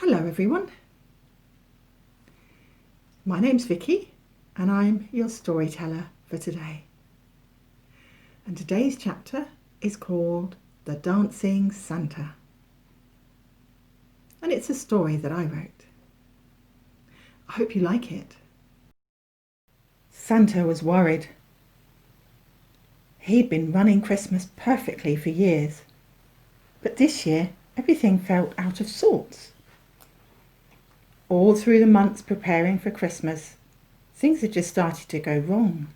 Hello everyone, my name's Vicki and I'm your storyteller for today. And today's chapter is called The Dancing Santa. And it's a story that I wrote. I hope you like it. Santa was worried. He'd been running Christmas perfectly for years, but this year everything felt out of sorts. All through the months preparing for Christmas, things had just started to go wrong.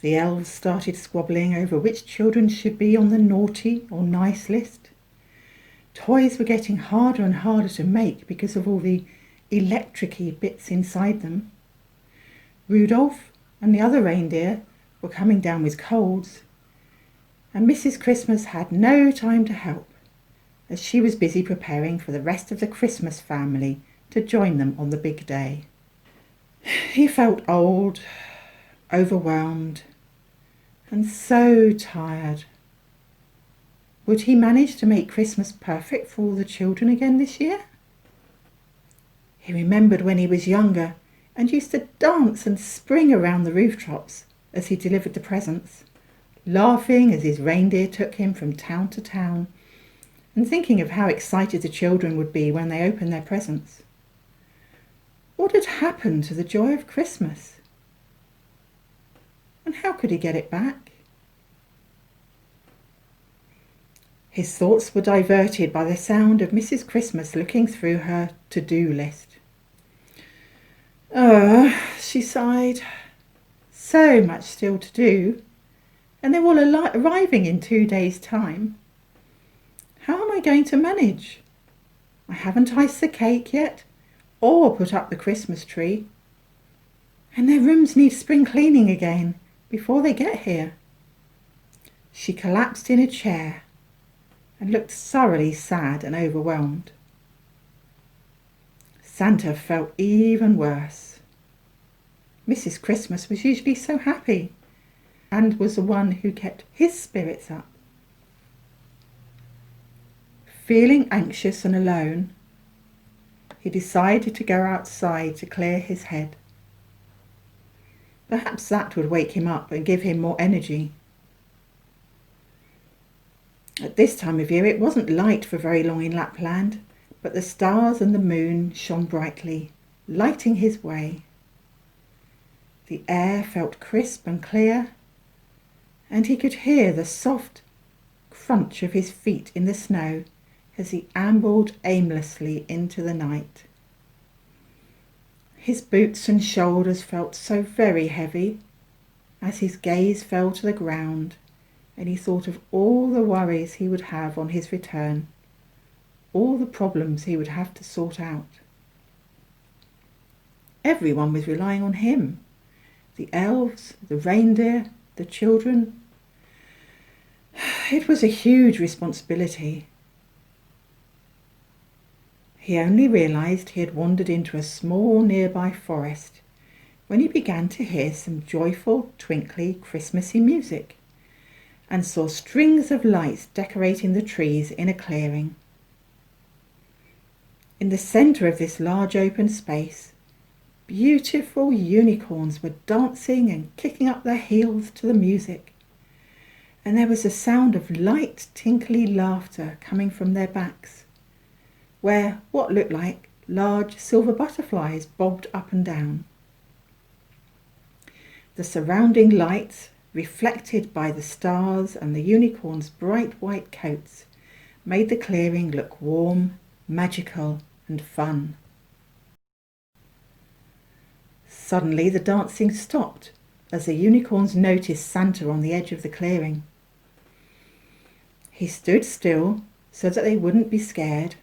The elves started squabbling over which children should be on the naughty or nice list. Toys were getting harder and harder to make because of all the electric-y bits inside them. Rudolph and the other reindeer were coming down with colds, and Mrs. Christmas had no time to help, as she was busy preparing for the rest of the Christmas family to join them on the big day. He felt old, overwhelmed, and so tired. Would he manage to make Christmas perfect for all the children again this year? He remembered when he was younger and used to dance and spring around the rooftops as he delivered the presents, laughing as his reindeer took him from town to town, and thinking of how excited the children would be when they opened their presents. What had happened to the joy of Christmas? And how could he get it back? His thoughts were diverted by the sound of Mrs. Christmas looking through her to-do list. She sighed. So much still to do, and they're all arriving in 2 days' time. How am I going to manage? I haven't iced the cake yet, or put up the Christmas tree. And their rooms need spring cleaning again before they get here. She collapsed in a chair and looked thoroughly sad and overwhelmed. Santa felt even worse. Mrs. Christmas was usually so happy and was the one who kept his spirits up. Feeling anxious and alone, he decided to go outside to clear his head. Perhaps that would wake him up and give him more energy. At this time of year it wasn't light for very long in Lapland, but the stars and the moon shone brightly, lighting his way. The air felt crisp and clear, and he could hear the soft crunch of his feet in the snow as he ambled aimlessly into the night. His boots and shoulders felt so very heavy as his gaze fell to the ground and he thought of all the worries he would have on his return, all the problems he would have to sort out. Everyone was relying on him. The elves, the reindeer, the children. It was a huge responsibility. He only realized he had wandered into a small nearby forest when he began to hear some joyful, twinkly, Christmassy music and saw strings of lights decorating the trees in a clearing. In the centre of this large open space, beautiful unicorns were dancing and kicking up their heels to the music, and there was a sound of light, tinkly laughter coming from their backs, where what looked like large silver butterflies bobbed up and down. The surrounding lights, reflected by the stars and the unicorns' bright white coats, made the clearing look warm, magical, and fun. Suddenly the dancing stopped as the unicorns noticed Santa on the edge of the clearing. He stood still so that they wouldn't be scared,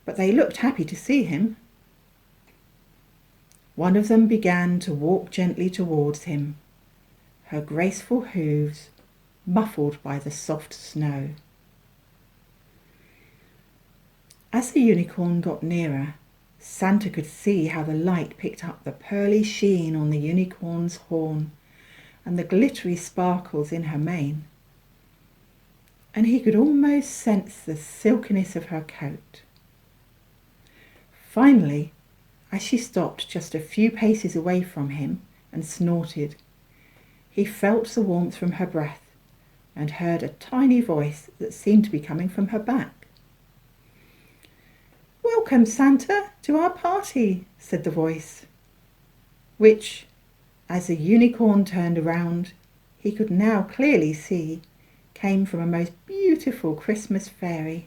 but they looked happy to see him. One of them began to walk gently towards him, her graceful hooves muffled by the soft snow. As the unicorn got nearer, Santa could see how the light picked up the pearly sheen on the unicorn's horn and the glittery sparkles in her mane, and he could almost sense the silkiness of her coat. Finally, as she stopped just a few paces away from him and snorted, he felt the warmth from her breath and heard a tiny voice that seemed to be coming from her back. "Welcome, Santa, to our party," said the voice, which, as the unicorn turned around, he could now clearly see came from a most beautiful Christmas fairy.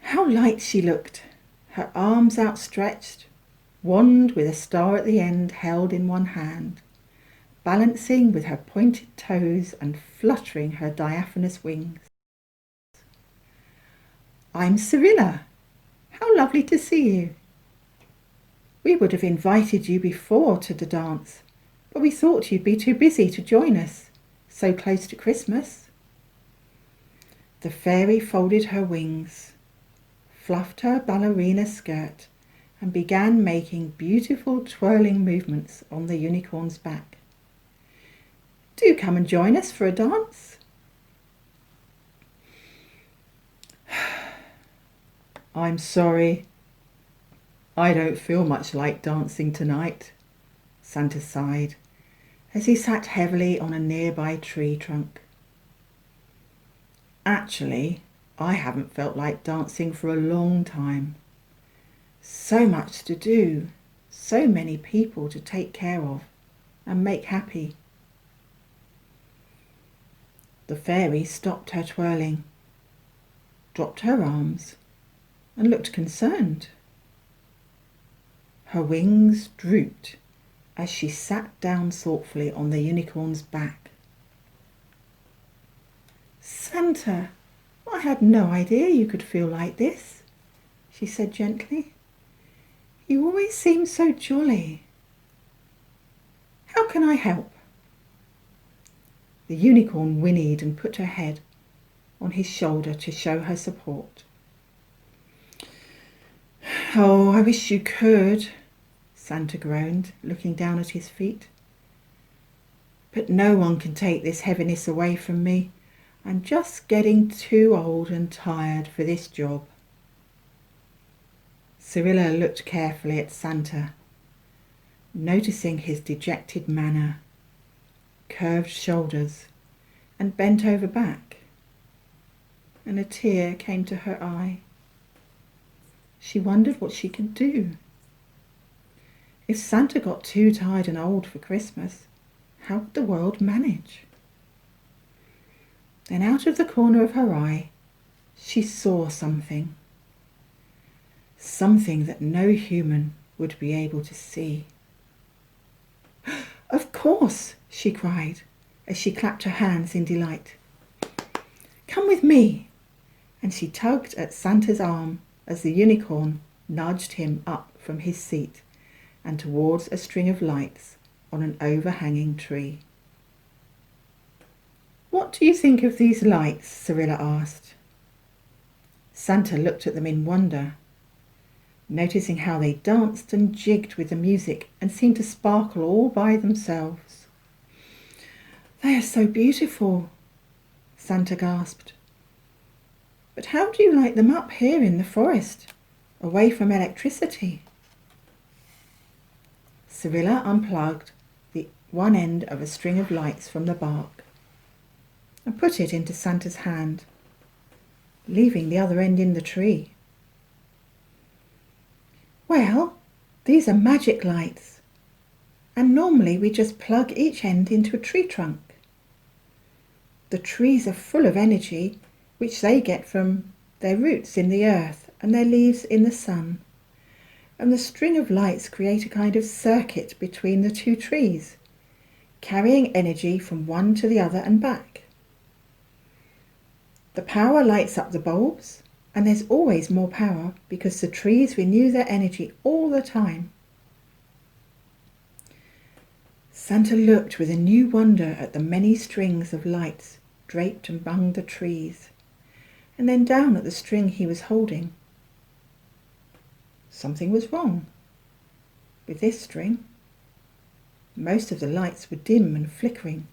How light she looked, her arms outstretched, wand with a star at the end held in one hand, balancing with her pointed toes and fluttering her diaphanous wings. "I'm Cyrilla. How lovely to see you. We would have invited you before to the dance, but we thought you'd be too busy to join us, so close to Christmas." The fairy folded her wings, fluffed her ballerina skirt, and began making beautiful twirling movements on the unicorn's back. "Do come and join us for a dance." "I'm sorry, I don't feel much like dancing tonight," Santa sighed as he sat heavily on a nearby tree trunk. "Actually, I haven't felt like dancing for a long time. So much to do, so many people to take care of and make happy." The fairy stopped her twirling, dropped her arms, and looked concerned. Her wings drooped as she sat down thoughtfully on the unicorn's back. "Santa, I had no idea you could feel like this," she said gently. "You always seem so jolly. How can I help?" The unicorn whinnied and put her head on his shoulder to show her support. "Oh, I wish you could," Santa groaned, looking down at his feet. "But no one can take this heaviness away from me. I'm just getting too old and tired for this job." Cyrilla looked carefully at Santa, noticing his dejected manner, curved shoulders, and bent over back, and a tear came to her eye. She wondered what she could do. If Santa got too tired and old for Christmas, how would the world manage? Then out of the corner of her eye, she saw something. Something that no human would be able to see. "Of course!" she cried as she clapped her hands in delight. "Come with me!" And she tugged at Santa's arm as the unicorn nudged him up from his seat and towards a string of lights on an overhanging tree. "What do you think of these lights?" Cyrilla asked. Santa looked at them in wonder, noticing how they danced and jigged with the music and seemed to sparkle all by themselves. "They are so beautiful," Santa gasped. "But how do you light them up here in the forest, away from electricity?" Cyrilla unplugged the one end of a string of lights from the bark and put it into Santa's hand, leaving the other end in the tree. "Well, these are magic lights, and normally we just plug each end into a tree trunk. The trees are full of energy which they get from their roots in the earth and their leaves in the sun, and the string of lights create a kind of circuit between the two trees, carrying energy from one to the other and back. The power lights up the bulbs, and there's always more power because the trees renew their energy all the time." Santa looked with a new wonder at the many strings of lights draped among the trees, and then down at the string he was holding. Something was wrong with this string. Most of the lights were dim and flickering,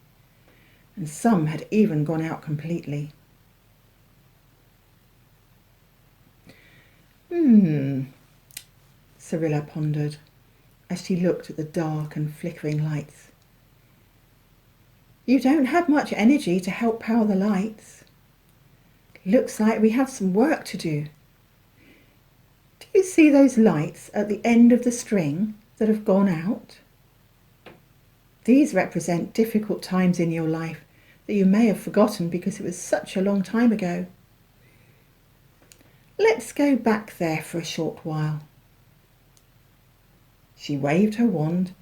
and some had even gone out completely. Cyrilla pondered as she looked at the dark and flickering lights. You don't have much energy to help power the lights. Looks like we have some work to do. Do you see those lights at the end of the string that have gone out? These represent difficult times in your life that you may have forgotten because it was such a long time ago. Let's go back there for a short while. She waved her wand,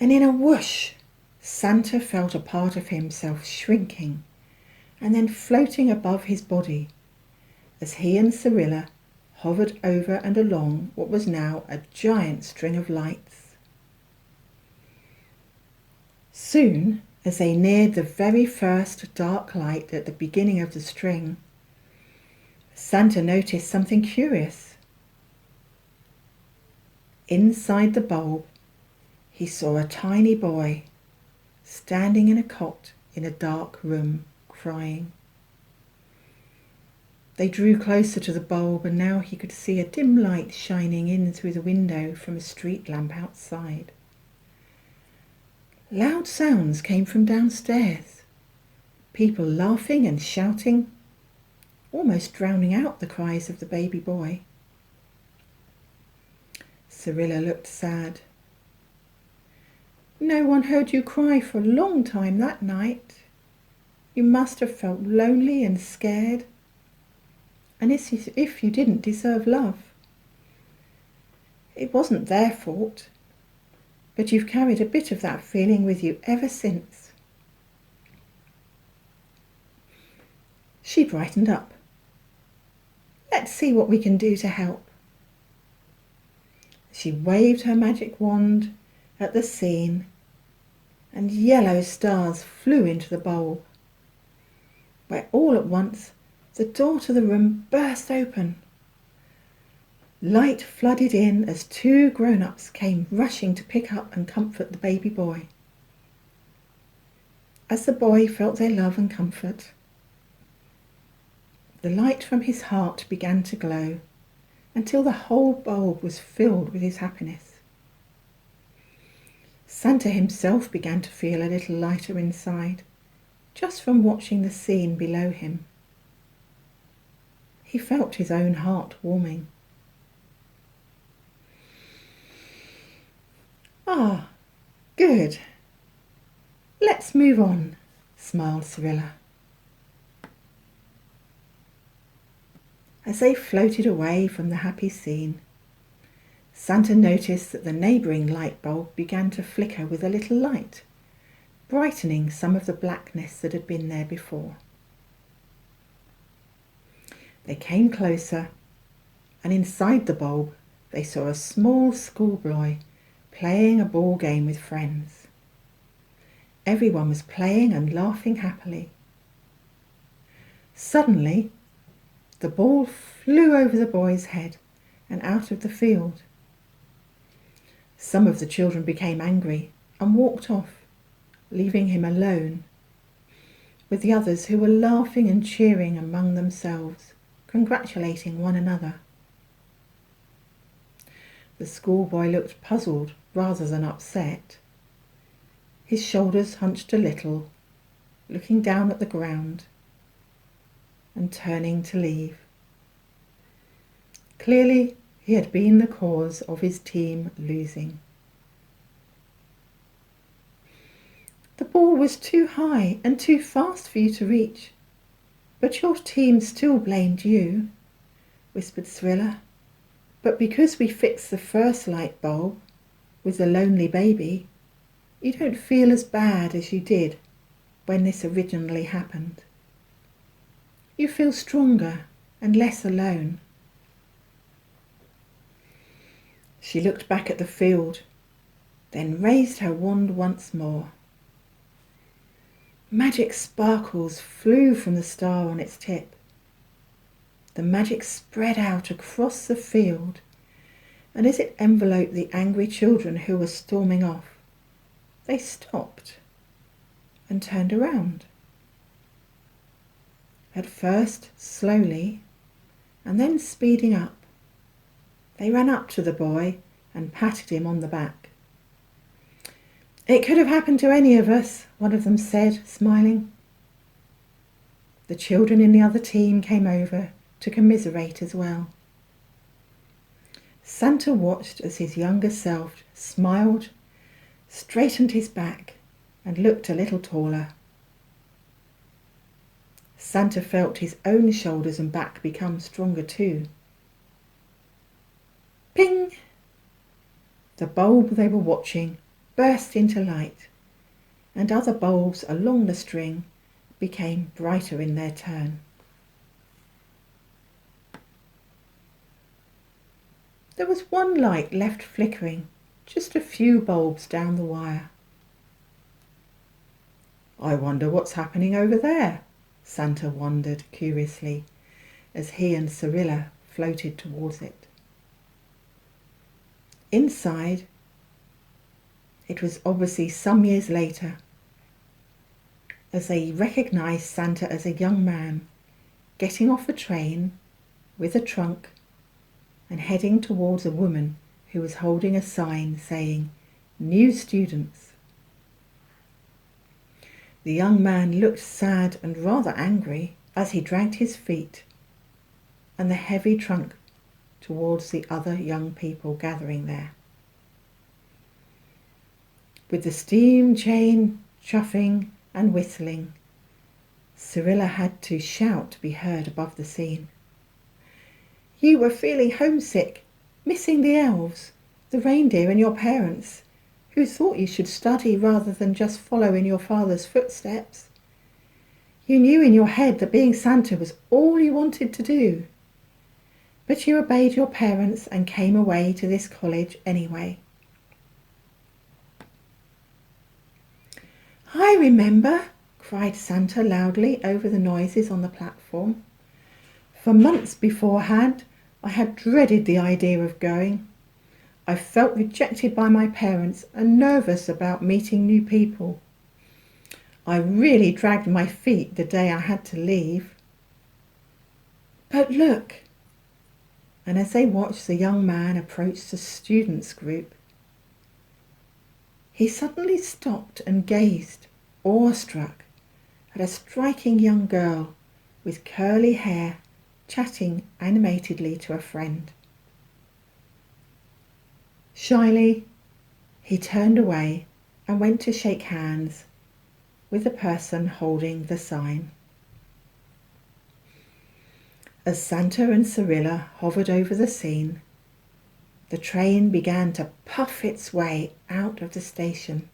and in a whoosh, Santa felt a part of himself shrinking and then floating above his body as he and Cyrilla hovered over and along what was now a giant string of lights. Soon, as they neared the very first dark light at the beginning of the string, Santa noticed something curious. Inside the bulb, he saw a tiny boy standing in a cot in a dark room, crying. They drew closer to the bulb, and now he could see a dim light shining in through the window from a street lamp outside. Loud sounds came from downstairs, people laughing and shouting, almost drowning out the cries of the baby boy. Cyrilla looked sad. No one heard you cry for a long time that night. You must have felt lonely and scared, and as if you didn't deserve love. It wasn't their fault, but you've carried a bit of that feeling with you ever since. She brightened up. Let's see what we can do to help. She waved her magic wand at the scene, and yellow stars flew into the bulb, where all at once the door to the room burst open. Light flooded in as two grown-ups came rushing to pick up and comfort the baby boy. As the boy felt their love and comfort, the light from his heart began to glow until the whole bulb was filled with his happiness. Santa himself began to feel a little lighter inside, just from watching the scene below him. He felt his own heart warming. Ah, good. Let's move on, smiled Cyrilla. As they floated away from the happy scene, Santa noticed that the neighbouring light bulb began to flicker with a little light, brightening some of the blackness that had been there before. They came closer, and inside the bulb they saw a small schoolboy playing a ball game with friends. Everyone was playing and laughing happily. Suddenly, the ball flew over the boy's head and out of the field. Some of the children became angry and walked off, leaving him alone with the others, who were laughing and cheering among themselves, congratulating one another. The schoolboy looked puzzled rather than upset. His shoulders hunched a little, looking down at the ground and turning to leave. Clearly, he had been the cause of his team losing. The ball was too high and too fast for you to reach, but your team still blamed you, whispered Cyrilla. But because we fixed the first light bulb with the lonely baby, you don't feel as bad as you did when this originally happened. You feel stronger and less alone. She looked back at the field, then raised her wand once more. Magic sparkles flew from the star on its tip. The magic spread out across the field, and as it enveloped the angry children who were storming off, they stopped and turned around. At first slowly, and then speeding up, They ran up to the boy and patted him on the back. "It could have happened to any of us," one of them said, smiling. The children in the other team came over to commiserate as well. Santa watched as his younger self smiled, straightened his back, and looked a little taller. Santa felt his own shoulders and back become stronger too. Ping! The bulb they were watching burst into light, and other bulbs along the string became brighter in their turn. There was one light left flickering, just a few bulbs down the wire. "I wonder what's happening over there," Santa wondered curiously as he and Cyrilla floated towards it. Inside, it was obviously some years later, as they recognised Santa as a young man getting off a train with a trunk and heading towards a woman who was holding a sign saying, "New students." The young man looked sad and rather angry as he dragged his feet and the heavy trunk towards the other young people gathering there. With the steam chain chuffing and whistling, Cyrilla had to shout to be heard above the scene. "You were feeling homesick, missing the elves, the reindeer and your parents, who thought you should study rather than just follow in your father's footsteps. You knew in your head that being Santa was all you wanted to do. But you obeyed your parents and came away to this college anyway." "I remember," cried Santa loudly over the noises on the platform. "For months beforehand, I had dreaded the idea of going. I felt rejected by my parents and nervous about meeting new people. I really dragged my feet the day I had to leave. But look!" And as they watched the young man approach the students' group, he suddenly stopped and gazed, awestruck, at a striking young girl with curly hair chatting animatedly to a friend. Shyly, he turned away and went to shake hands with the person holding the sign. As Santa and Cyrilla hovered over the scene, the train began to puff its way out of the station,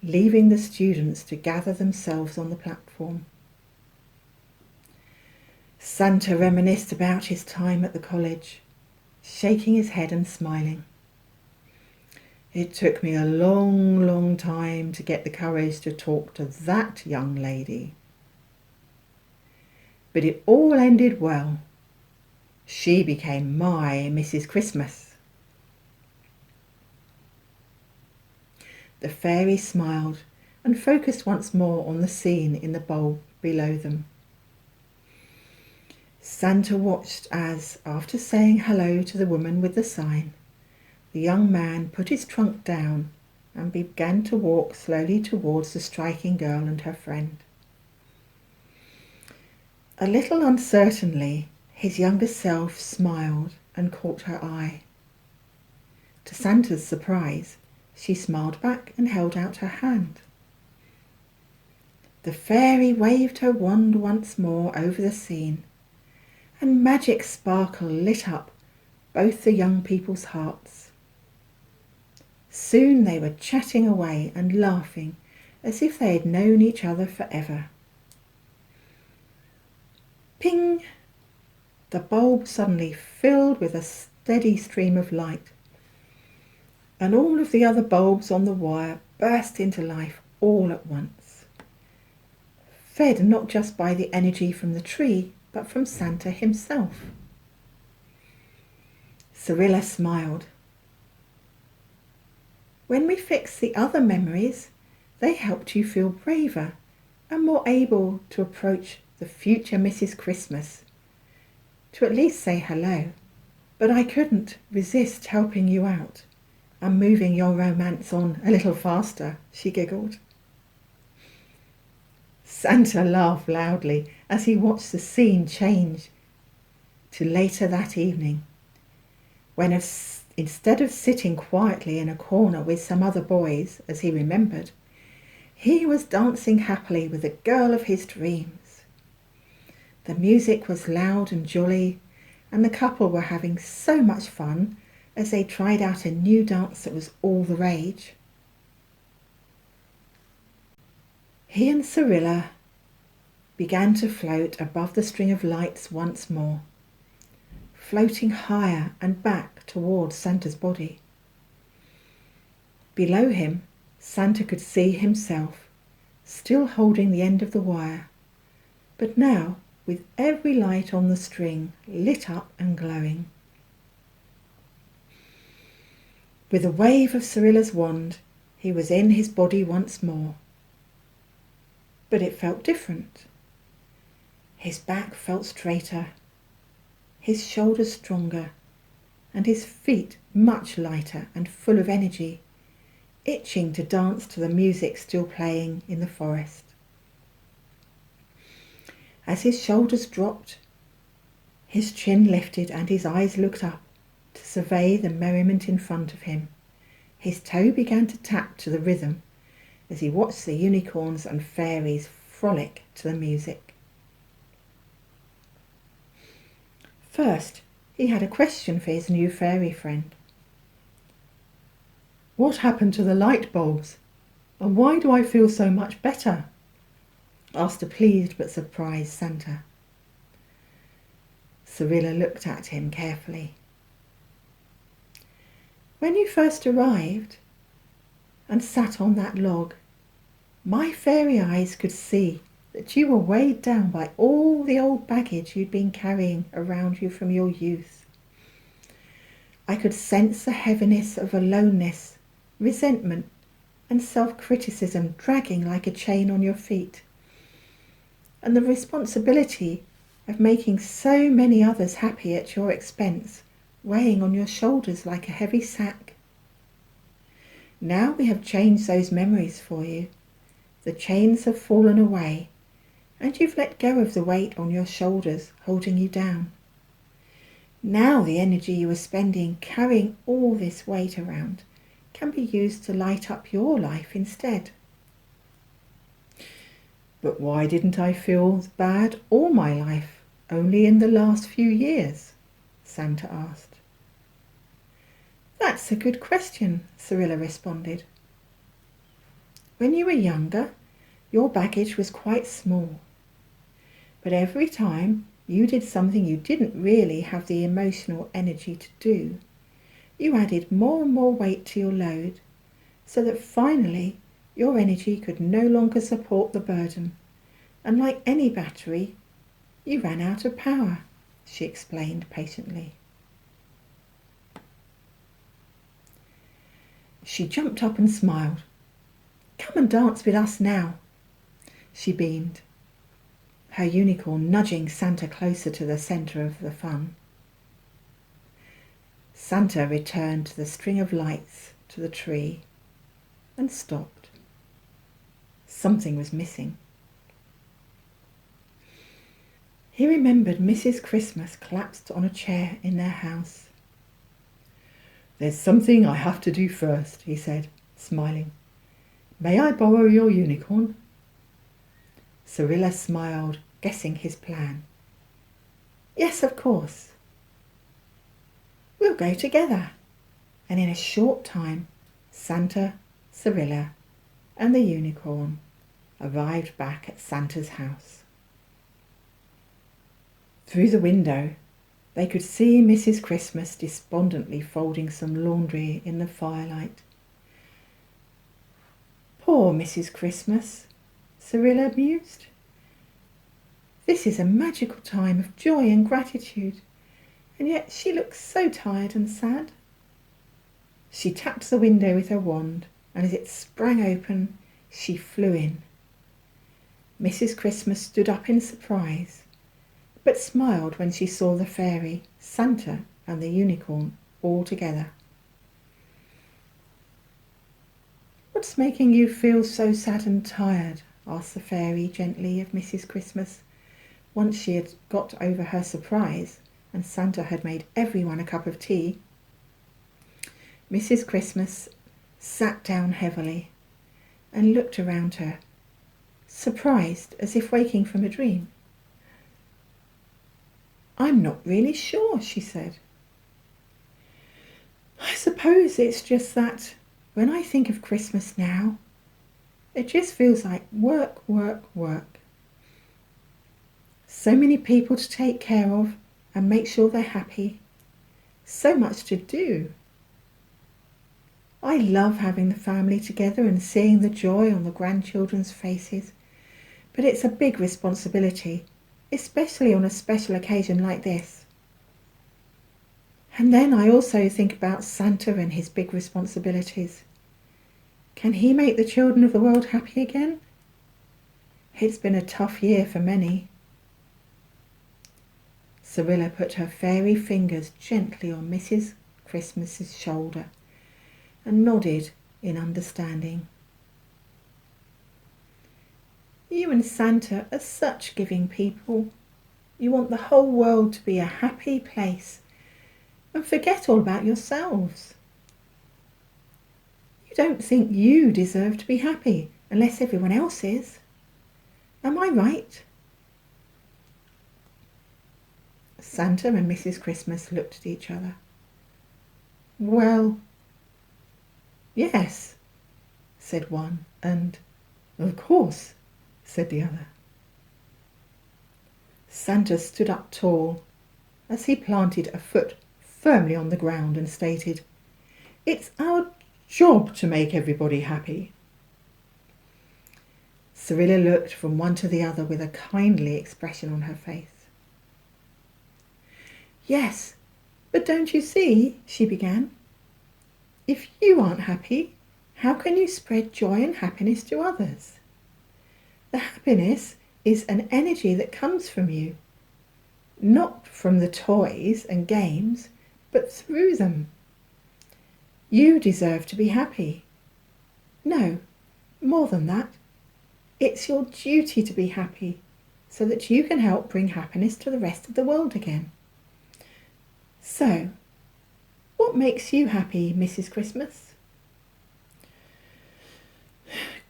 leaving the students to gather themselves on the platform. Santa reminisced about his time at the college, shaking his head and smiling. "It took me a long, long time to get the courage to talk to that young lady. But it all ended well. She became my Mrs. Christmas." The fairy smiled and focused once more on the scene in the bulb below them. Santa watched as, after saying hello to the woman with the sign, the young man put his trunk down and began to walk slowly towards the striking girl and her friend. A little uncertainly, his younger self smiled and caught her eye. To Santa's surprise, she smiled back and held out her hand. The fairy waved her wand once more over the scene, and magic sparkle lit up both the young people's hearts. Soon they were chatting away and laughing as if they had known each other forever. Ping! The bulb suddenly filled with a steady stream of light, and all of the other bulbs on the wire burst into life all at once, fed not just by the energy from the tree, but from Santa himself. Cyrilla smiled. "When we fixed the other memories, they helped you feel braver and more able to approach the future Mrs. Christmas, to at least say hello. but I couldn't resist helping you out and moving your romance on a little faster," she giggled. Santa laughed loudly as he watched the scene change to later that evening, when instead of sitting quietly in a corner with some other boys, as he remembered, he was dancing happily with the girl of his dreams. The music was loud and jolly, and the couple were having so much fun as they tried out a new dance that was all the rage. He and Cyrilla began to float above the string of lights once more, floating higher and back towards Santa's body. Below him, Santa could see himself, still holding the end of the wire, but now with every light on the string lit up and glowing. With a wave of Cyrilla's wand, he was in his body once more. But it felt different. His back felt straighter, his shoulders stronger, and his feet much lighter and full of energy, itching to dance to the music still playing in the forest. As his shoulders dropped, his chin lifted and his eyes looked up to survey the merriment in front of him. His toe began to tap to the rhythm as he watched the unicorns and fairies frolic to the music. First, he had a question for his new fairy friend. "What happened to the light bulbs? And why do I feel so much better?" asked a pleased but surprised Santa. Cyrilla looked at him carefully. "When you first arrived and sat on that log, my fairy eyes could see that you were weighed down by all the old baggage you'd been carrying around you from your youth. I could sense the heaviness of aloneness, resentment, and self-criticism dragging like a chain on your feet, and the responsibility of making so many others happy at your expense weighing on your shoulders like a heavy sack. Now we have changed those memories for you. The chains have fallen away, and you've let go of the weight on your shoulders holding you down. Now the energy you were spending carrying all this weight around can be used to light up your life instead." "But why didn't I feel bad all my life, only in the last few years?" Santa asked. "That's a good question," Cyrilla responded. "When you were younger, your baggage was quite small. But every time you did something you didn't really have the emotional energy to do, you added more and more weight to your load, so that finally your energy could no longer support the burden, and like any battery, you ran out of power," she explained patiently. She jumped up and smiled. "Come and dance with us now," she beamed, her unicorn nudging Santa closer to the centre of the fun. Santa returned to the string of lights to the tree and stopped. Something was missing. He remembered Mrs. Christmas collapsed on a chair in their house. "There's something I have to do first," he said, smiling. "May I borrow your unicorn?" Cyrilla smiled, guessing his plan. "Yes, of course. We'll go together." And in a short time, Santa, Cyrilla, and the unicorn arrived back at Santa's house. Through the window, they could see Mrs. Christmas despondently folding some laundry in the firelight. "Poor Mrs. Christmas," Cyrilla mused. "This is a magical time of joy and gratitude, and yet she looks so tired and sad." She tapped the window with her wand, and as it sprang open, she flew in. Mrs. Christmas stood up in surprise, but smiled when she saw the fairy, Santa, and the unicorn all together. "What's making you feel so sad and tired?" asked the fairy gently of Mrs. Christmas, once she had got over her surprise and Santa had made everyone a cup of tea. Mrs. Christmas sat down heavily and looked around her, surprised, as if waking from a dream. "I'm not really sure," she said. "I suppose it's just that when I think of Christmas now, it just feels like work, work, work. So many people to take care of and make sure they're happy. So much to do. I love having the family together and seeing the joy on the grandchildren's faces, but it's a big responsibility, especially on a special occasion like this. And then I also think about Santa and his big responsibilities. Can he make the children of the world happy again? It's been a tough year for many." Cyrilla put her fairy fingers gently on Mrs. Christmas's shoulder and nodded in understanding. "You and Santa are such giving people. You want the whole world to be a happy place and forget all about yourselves. You don't think you deserve to be happy unless everyone else is. Am I right?" Santa and Mrs. Christmas looked at each other. "Well, yes," said one, and "Of course," said the other. Santa stood up tall as he planted a foot firmly on the ground and stated, "It's our job to make everybody happy." Cyrilla looked from one to the other with a kindly expression on her face. "Yes, but don't you see," she began, "if you aren't happy, how can you spread joy and happiness to others? The happiness is an energy that comes from you, not from the toys and games, but through them. You deserve to be happy. No, more than that. It's your duty to be happy so that you can help bring happiness to the rest of the world again. So, what makes you happy, Mrs. Christmas?"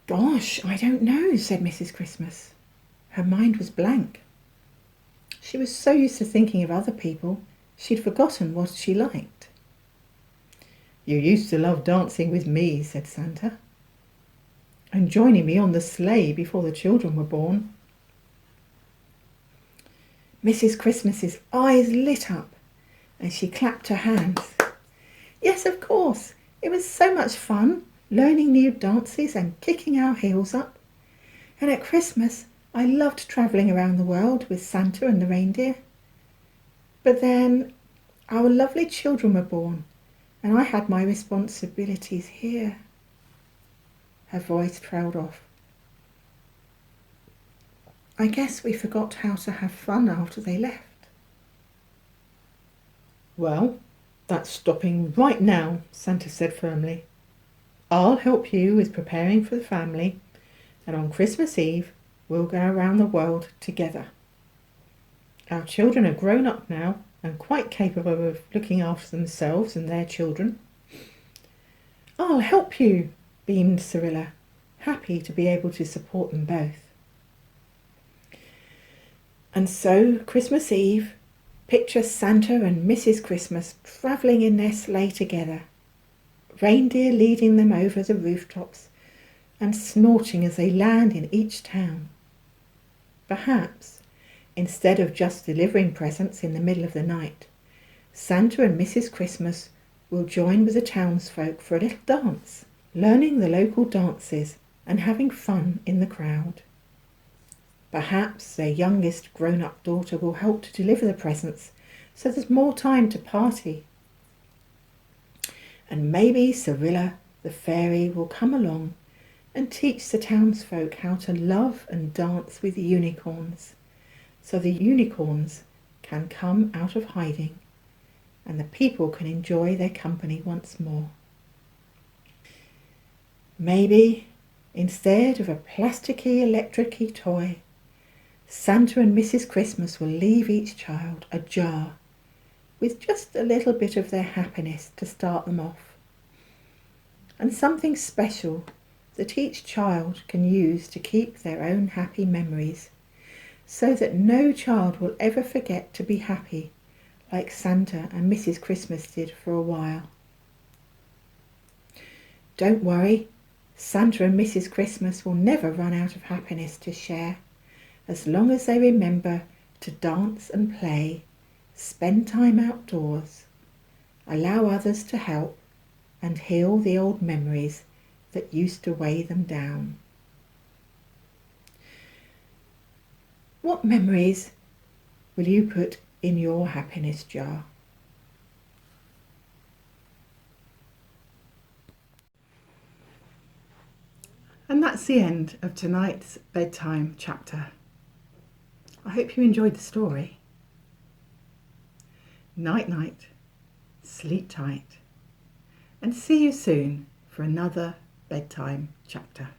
"Gosh, I don't know," said Mrs. Christmas. Her mind was blank. She was so used to thinking of other people, she'd forgotten what she liked. "You used to love dancing with me," said Santa, "and joining me on the sleigh before the children were born." Mrs. Christmas's eyes lit up and she clapped her hands. "Yes, of course. It was so much fun, learning new dances and kicking our heels up. And at Christmas, I loved travelling around the world with Santa and the reindeer. But then our lovely children were born, and I had my responsibilities here." Her voice trailed off. "I guess we forgot how to have fun after they left." "Well, that's stopping right now," Santa said firmly. "I'll help you with preparing for the family, and on Christmas Eve we'll go around the world together. Our children are grown up now and quite capable of looking after themselves and their children." "I'll help you," beamed Cyrilla, happy to be able to support them both. And so, Christmas Eve, picture Santa and Mrs. Christmas travelling in their sleigh together, reindeer leading them over the rooftops and snorting as they land in each town. Perhaps, instead of just delivering presents in the middle of the night, Santa and Mrs. Christmas will join with the townsfolk for a little dance, learning the local dances and having fun in the crowd. Perhaps their youngest grown-up daughter will help to deliver the presents so there's more time to party. And maybe Cyrilla, the fairy, will come along and teach the townsfolk how to love and dance with unicorns, so the unicorns can come out of hiding and the people can enjoy their company once more. Maybe instead of a plasticky, electricy toy, Santa and Mrs. Christmas will leave each child a jar with just a little bit of their happiness to start them off, and something special that each child can use to keep their own happy memories, so that no child will ever forget to be happy like Santa and Mrs. Christmas did for a while. Don't worry, Santa and Mrs. Christmas will never run out of happiness to share, as long as they remember to dance and play, spend time outdoors, allow others to help, and heal the old memories that used to weigh them down. What memories will you put in your happiness jar? And that's the end of tonight's bedtime chapter. I hope you enjoyed the story. Night night, sleep tight, and see you soon for another bedtime chapter.